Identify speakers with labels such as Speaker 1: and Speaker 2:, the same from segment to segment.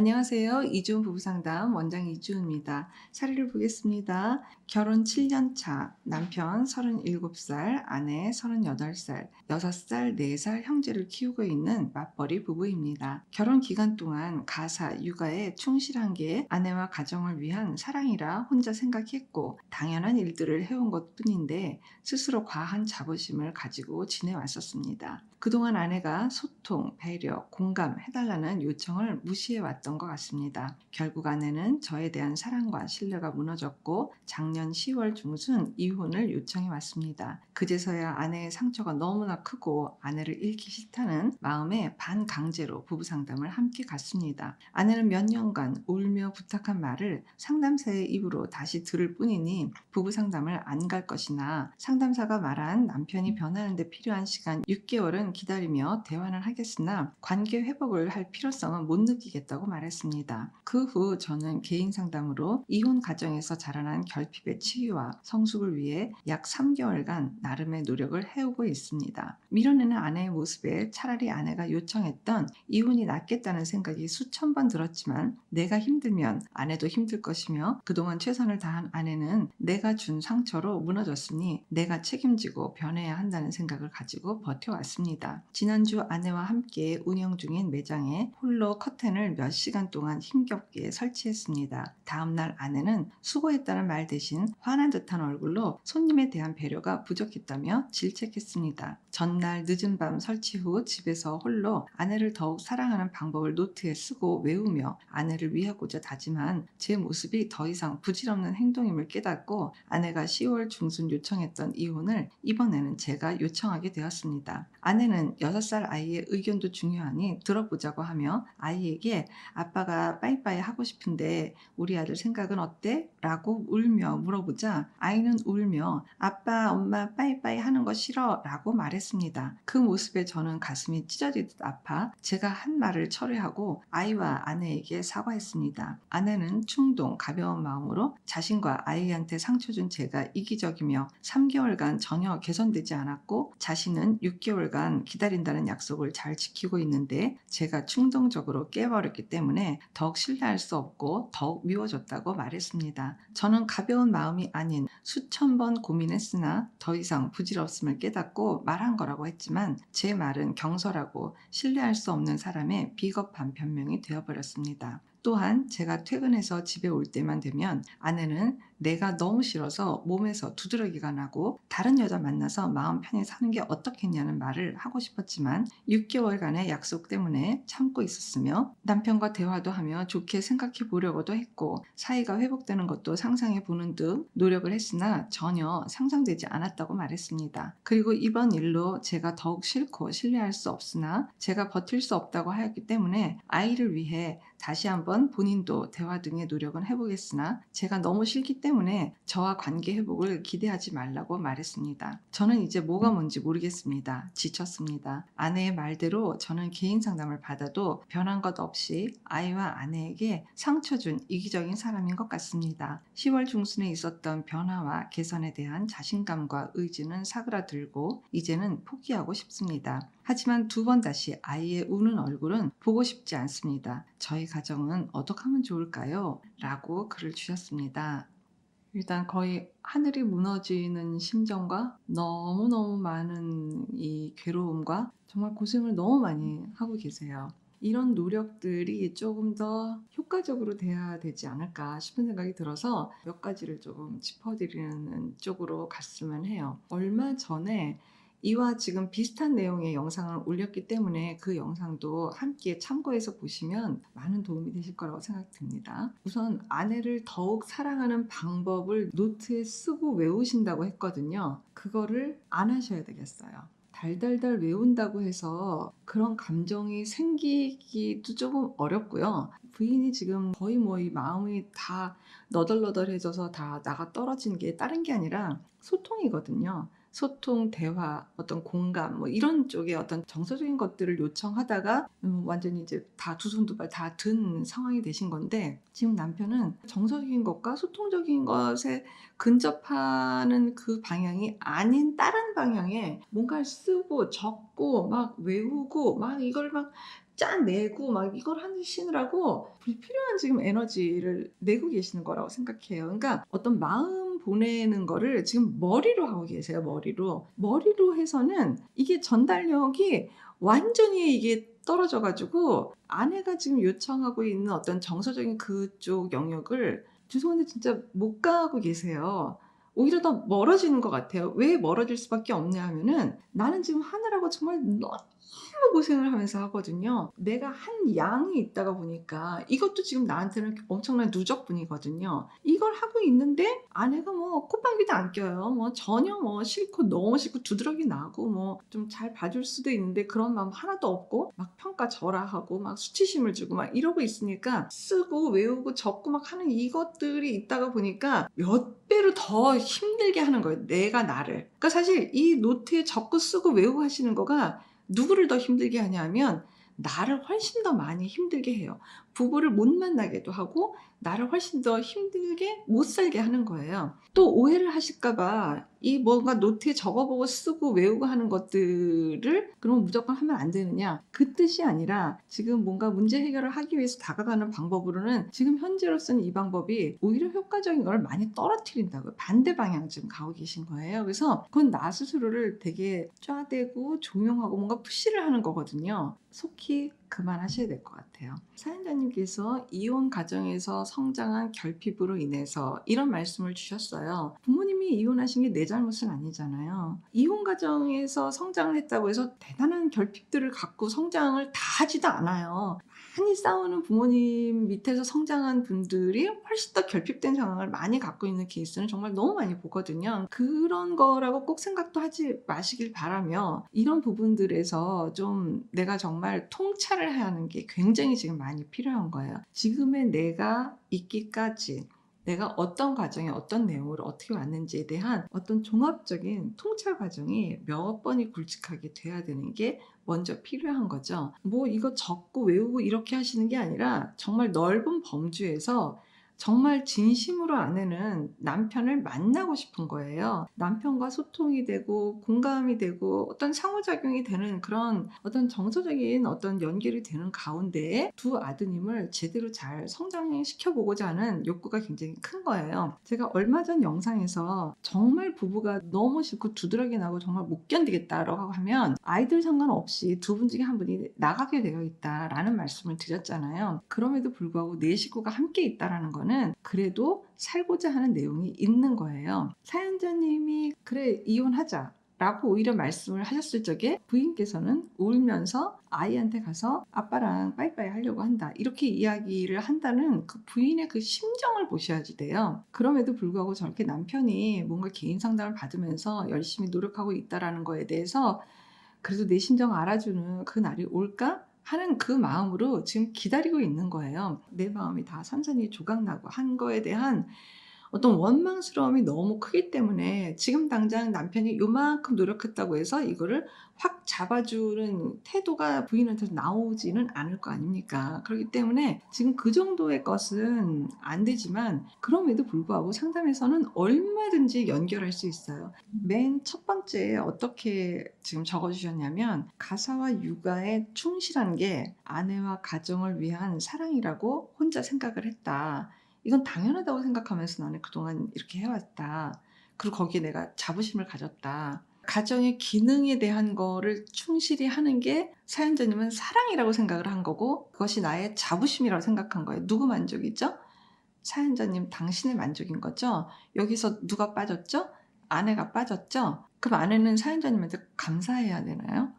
Speaker 1: 안녕하세요. 이주은 부부상담 원장 이주은입니다. 사례를 보겠습니다. 결혼 7년 차, 남편 37살, 아내 38살, 6살, 4살 형제를 키우고 있는 맞벌이 부부입니다. 결혼 기간 동안 가사, 육아에 충실한 게 아내와 가정을 위한 사랑이라 혼자 생각했고 당연한 일들을 해온 것 뿐인데 스스로 과한 자부심을 가지고 지내왔었습니다. 그동안 아내가 소통, 배려, 공감해달라는 요청을 무시해왔던 것 같습니다. 결국 아내는 저에 대한 사랑과 신뢰가 무너졌고 작년 10월 중순 이혼을 요청해 왔습니다. 그제서야 아내의 상처가 너무나 크고 아내를 잃기 싫다는 마음에 반강제로 부부상담을 함께 갔습니다. 아내는 몇 년간 울며 부탁한 말을 상담사의 입으로 다시 들을 뿐이니 부부상담을 안 갈 것이나 상담사가 말한 남편이 변하는 데 필요한 시간 6개월은 기다리며 대화는 하겠으나 관계 회복을 할 필요성은 못 느끼겠다고 말했습니다. 그 후 저는 개인 상담으로 이혼 가정에서 자라난 결핍의 치유와 성숙을 위해 약 3개월간 나름의 노력을 해오고 있습니다. 밀어내는 아내의 모습에 차라리 아내가 요청했던 이혼이 낫겠다는 생각이 수천 번 들었지만 내가 힘들면 아내도 힘들 것이며 그동안 최선을 다한 아내는 내가 준 상처로 무너졌으니 내가 책임지고 변해야 한다는 생각을 가지고 버텨왔습니다. 지난주 아내와 함께 운영 중인 매장에 홀로 커튼을 몇 시간 동안 힘겹게 설치했습니다. 다음날 아내는 수고했다는 말 대신 화난 듯한 얼굴로 손님에 대한 배려가 부족했다며 질책했습니다. 전날 늦은 밤 설치 후 집에서 홀로 아내를 더욱 사랑하는 방법을 노트에 쓰고 외우며 아내를 위하고자 다짐한 제 모습이 더 이상 부질없는 행동임을 깨닫고 아내가 10월 중순 요청했던 이혼을 이번에는 제가 요청하게 되었습니다. 아내는 6살 아이의 의견도 중요하니 들어보자고 하며 아이에게 아빠가 빠이빠이 하고 싶은데 우리 아들 생각은 어때? 라고 울며 물어보자 아이는 울며 아빠 엄마 빠이빠이 하는 거 싫어 라고 말했습니다. 그 모습에 저는 가슴이 찢어지듯 아파 제가 한 말을 철회하고 아이와 아내에게 사과했습니다. 아내는 충동 가벼운 마음으로 자신과 아이한테 상처 준 제가 이기적이며 3개월간 전혀 개선되지 않았고 자신은 6개월간 기다린다는 약속을 잘 지키고 있는데 제가 충동적으로 깨버렸기 때문에 더욱 신뢰할 수 없고 더욱 미워졌다고 말했습니다. 저는 가벼운 마음이 아닌 수천 번 고민했으나 더 이상 부질없음을 깨닫고 말한 거라고 했지만 제 말은 경솔하고 신뢰할 수 없는 사람의 비겁한 변명이 되어버렸습니다. 또한 제가 퇴근해서 집에 올 때만 되면 아내는 내가 너무 싫어서 몸에서 두드러기가 나고 다른 여자 만나서 마음 편히 사는 게 어떻겠냐는 말을 하고 싶었지만 6개월간의 약속 때문에 참고 있었으며 남편과 대화도 하며 좋게 생각해 보려고도 했고 사이가 회복되는 것도 상상해 보는 듯 노력을 했으나 전혀 상상되지 않았다고 말했습니다. 그리고 이번 일로 제가 더욱 싫고 신뢰할 수 없으나 제가 버틸 수 없다고 하였기 때문에 아이를 위해 다시 한번 본인도 대화 등의 노력은 해보겠으나 제가 너무 싫기 때문에 저와 관계 회복을 기대하지 말라고 말했습니다. 저는 이제 뭐가 뭔지 모르겠습니다. 지쳤습니다. 아내의 말대로 저는 개인 상담을 받아도 변한 것 없이 아이와 아내에게 상처 준 이기적인 사람인 것 같습니다. 10월 중순에 있었던 변화와 개선에 대한 자신감과 의지는 사그라들고 이제는 포기하고 싶습니다. 하지만 두 번 다시 아이의 우는 얼굴은 보고 싶지 않습니다. 저희 가정은 어떻게 하면 좋을까요? 라고 글을 주셨습니다. 일단 거의 하늘이 무너지는 심정과 너무너무 많은 이 괴로움과 정말 고생을 너무 많이 하고 계세요. 이런 노력들이 조금 더 효과적으로 돼야 되지 않을까 싶은 생각이 들어서 몇 가지를 조금 짚어드리는 쪽으로 갔으면 해요. 얼마 전에 이와 지금 비슷한 내용의 영상을 올렸기 때문에 그 영상도 함께 참고해서 보시면 많은 도움이 되실 거라고 생각됩니다. 우선 아내를 더욱 사랑하는 방법을 노트에 쓰고 외우신다고 했거든요. 그거를 안 하셔야 되겠어요. 달달달 외운다고 해서 그런 감정이 생기기도 조금 어렵고요. 부인이 지금 거의 뭐 이 마음이 다 너덜너덜해져서 다 나가 떨어진 게 다른 게 아니라 소통이거든요. 소통, 대화, 어떤 공감 뭐 이런 쪽에 어떤 정서적인 것들을 요청하다가 완전히 이제 다 두 손 두 발 다 든 상황이 되신 건데 지금 남편은 정서적인 것과 소통적인 것에 근접하는 그 방향이 아닌 다른 방향에 뭔가를 쓰고 적고 막 외우고 막 이걸 막 짜내고 막 이걸 하시느라고 불필요한 지금 에너지를 내고 계시는 거라고 생각해요. 그러니까 어떤 마음 보내는 거를 지금 머리로 하고 계세요. 머리로 해서는 이게 전달력이 완전히 이게 떨어져 가지고 아내가 지금 요청하고 있는 어떤 정서적인 그쪽 영역을 죄송한데 진짜 못 가고 계세요. 오히려 더 멀어지는 것 같아요. 왜 멀어질 수밖에 없냐 하면은 나는 지금 하느라고 정말 너무 고생을 하면서 하거든요. 내가 한 양이 있다가 보니까 이것도 지금 나한테는 엄청난 누적분이거든요. 이걸 하고 있는데 아내가 뭐 콧방귀도 안 껴요. 뭐 전혀 뭐 싫고 너무 싫고 두드러기 나고 뭐 좀 잘 봐줄 수도 있는데 그런 마음 하나도 없고 막 평가절하하고 막 수치심을 주고 막 이러고 있으니까 쓰고 외우고 적고 막 하는 이것들이 있다가 보니까 몇 배로 더 힘들게 하는 거예요. 내가 나를. 그러니까 사실 이 노트에 적고 쓰고 외우고 하시는 거가 누구를 더 힘들게 하냐면 나를 훨씬 더 많이 힘들게 해요. 부부를 못 만나게도 하고 나를 훨씬 더 힘들게 못 살게 하는 거예요. 또 오해를 하실까 봐 이 뭔가 노트에 적어보고 쓰고 외우고 하는 것들을 그럼 무조건 하면 안 되느냐? 그 뜻이 아니라 지금 뭔가 문제 해결을 하기 위해서 다가가는 방법으로는 지금 현재로서는 이 방법이 오히려 효과적인 걸 많이 떨어뜨린다고요. 반대 방향 지금 가고 계신 거예요. 그래서 그건 나 스스로를 되게 쫙대고 종용하고 뭔가 푸시를 하는 거거든요. 속히 그만하셔야 될 것 같아요. 사연자님께서 이혼 가정에서 성장한 결핍으로 인해서 이런 말씀을 주셨어요. 부모님이 이혼하신 게 내 잘못은 아니잖아요. 이혼 가정에서 성장을 했다고 해서 대단한 결핍들을 갖고 성장을 다 하지도 않아요. 많이 싸우는 부모님 밑에서 성장한 분들이 훨씬 더 결핍된 상황을 많이 갖고 있는 케이스는 정말 너무 많이 보거든요. 그런 거라고 꼭 생각도 하지 마시길 바라며 이런 부분들에서 좀 내가 정말 통찰을 해야 하는 게 굉장히 지금 많이 필요한 거예요. 지금의 내가 있기까지 내가 어떤 과정에 어떤 내용으로 어떻게 왔는지에 대한 어떤 종합적인 통찰 과정이 몇 번이 굵직하게 돼야 되는 게 먼저 필요한 거죠. 뭐 이거 적고 외우고 이렇게 하시는 게 아니라 정말 넓은 범주에서 정말 진심으로 아내는 남편을 만나고 싶은 거예요. 남편과 소통이 되고 공감이 되고 어떤 상호작용이 되는 그런 어떤 정서적인 어떤 연결이 되는 가운데에 두 아드님을 제대로 잘 성장시켜 보고자 하는 욕구가 굉장히 큰 거예요. 제가 얼마 전 영상에서 정말 부부가 너무 싫고 두드러기 나고 정말 못 견디겠다라고 하면 아이들 상관없이 두 분 중에 한 분이 나가게 되어 있다라는 말씀을 드렸잖아요. 그럼에도 불구하고 내 식구가 함께 있다라는 거는 그래도 살고자 하는 내용이 있는 거예요. 사연자님이 그래 이혼하자 라고 오히려 말씀을 하셨을 적에 부인께서는 울면서 아이한테 가서 아빠랑 빠이빠이 하려고 한다 이렇게 이야기를 한다는 그 부인의 그 심정을 보셔야지 돼요. 그럼에도 불구하고 저렇게 남편이 뭔가 개인 상담을 받으면서 열심히 노력하고 있다라는 거에 대해서 그래도 내 심정 알아주는 그 날이 올까? 하는 그 마음으로 지금 기다리고 있는 거예요. 내 마음이 다 산산이 조각나고 한 거에 대한 어떤 원망스러움이 너무 크기 때문에 지금 당장 남편이 요만큼 노력했다고 해서 이거를 확 잡아주는 태도가 부인한테서 나오지는 않을 거 아닙니까? 그렇기 때문에 지금 그 정도의 것은 안 되지만 그럼에도 불구하고 상담에서는 얼마든지 연결할 수 있어요. 맨 첫 번째에 어떻게 지금 적어주셨냐면 가사와 육아에 충실한 게 아내와 가정을 위한 사랑이라고 혼자 생각을 했다. 이건 당연하다고 생각하면서 나는 그동안 이렇게 해왔다. 그리고 거기에 내가 자부심을 가졌다. 가정의 기능에 대한 거를 충실히 하는 게 사연자님은 사랑이라고 생각을 한 거고 그것이 나의 자부심이라고 생각한 거예요. 누구 만족이죠? 사연자님 당신의 만족인 거죠? 여기서 누가 빠졌죠? 아내가 빠졌죠? 그럼 아내는 사연자님한테 감사해야 되나요?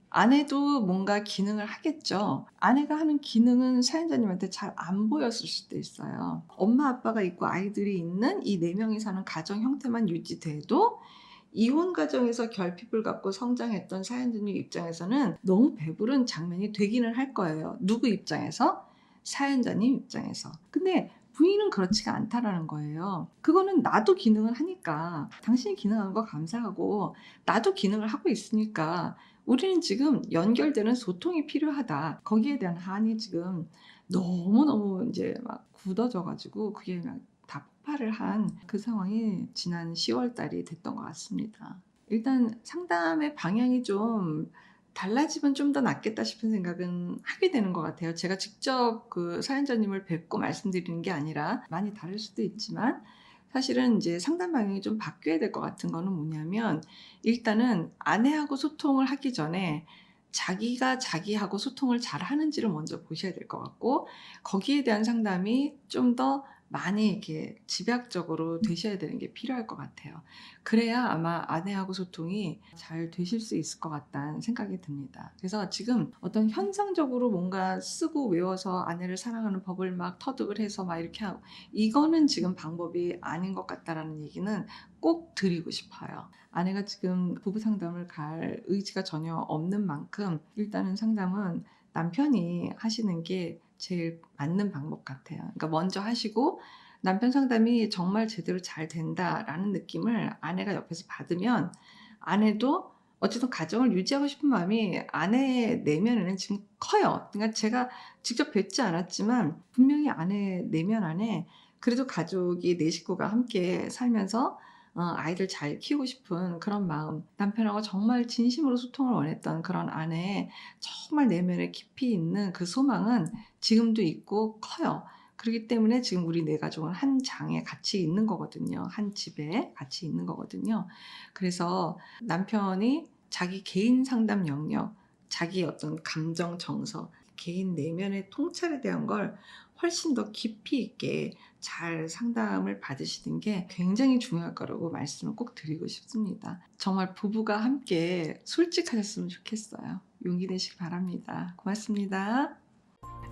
Speaker 1: 아내도 뭔가 기능을 하겠죠. 아내가 하는 기능은 사연자님한테 잘 안 보였을 수도 있어요. 엄마 아빠가 있고 아이들이 있는 이 네 명이 사는 가정 형태만 유지돼도 이혼 가정에서 결핍을 갖고 성장했던 사연자님 입장에서는 너무 배부른 장면이 되기는 할 거예요. 누구 입장에서? 사연자님 입장에서. 근데 부인은 그렇지가 않다라는 거예요. 그거는 나도 기능을 하니까 당신이 기능한 거 감사하고 나도 기능을 하고 있으니까 우리는 지금 연결되는 소통이 필요하다. 거기에 대한 한이 지금 너무너무 이제 막 굳어져 가지고 그게 막 다 폭발을 한 그 상황이 지난 10월 달이 됐던 것 같습니다. 일단 상담의 방향이 좀 달라지면 좀 더 낫겠다 싶은 생각은 하게 되는 것 같아요. 제가 직접 그 사연자님을 뵙고 말씀드리는 게 아니라 많이 다를 수도 있지만 사실은 이제 상담 방향이 좀 바뀌어야 될 것 같은 거는 뭐냐면 일단은 아내하고 소통을 하기 전에 자기가 자기하고 소통을 잘 하는지를 먼저 보셔야 될 것 같고 거기에 대한 상담이 좀 더 많이 이렇게 집약적으로 되셔야 되는 게 필요할 것 같아요. 그래야 아마 아내하고 소통이 잘 되실 수 있을 것 같다는 생각이 듭니다. 그래서 지금 어떤 현상적으로 뭔가 쓰고 외워서 아내를 사랑하는 법을 막 터득을 해서 막 이렇게 하고 이거는 지금 방법이 아닌 것 같다라는 얘기는 꼭 드리고 싶어요. 아내가 지금 부부 상담을 갈 의지가 전혀 없는 만큼 일단은 상담은 남편이 하시는 게 제일 맞는 방법 같아요. 그러니까 먼저 하시고 남편 상담이 정말 제대로 잘 된다라는 느낌을 아내가 옆에서 받으면 아내도 어쨌든 가정을 유지하고 싶은 마음이 아내 내면에는 지금 커요. 그러니까 제가 직접 뵙지 않았지만 분명히 아내 내면 안에 그래도 가족이 네 식구가 함께 살면서 아이들 잘 키우고 싶은 그런 마음, 남편하고 정말 진심으로 소통을 원했던 그런 아내의 정말 내면에 깊이 있는 그 소망은 지금도 있고 커요. 그렇기 때문에 지금 우리 네 가족은 한 장에 같이 있는 거거든요. 한 집에 같이 있는 거거든요. 그래서 남편이 자기 개인 상담 영역, 자기 어떤 감정 정서, 개인 내면의 통찰에 대한 걸 훨씬 더 깊이 있게 잘 상담을 받으시는 게 굉장히 중요할 거라고 말씀을 꼭 드리고 싶습니다. 정말 부부가 함께 솔직하셨으면 좋겠어요. 용기 내시기 바랍니다. 고맙습니다.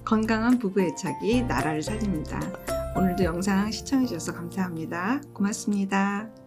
Speaker 1: 건강한 부부 애착이 나라를 살립니다. 오늘도 영상 시청해 주셔서 감사합니다. 고맙습니다.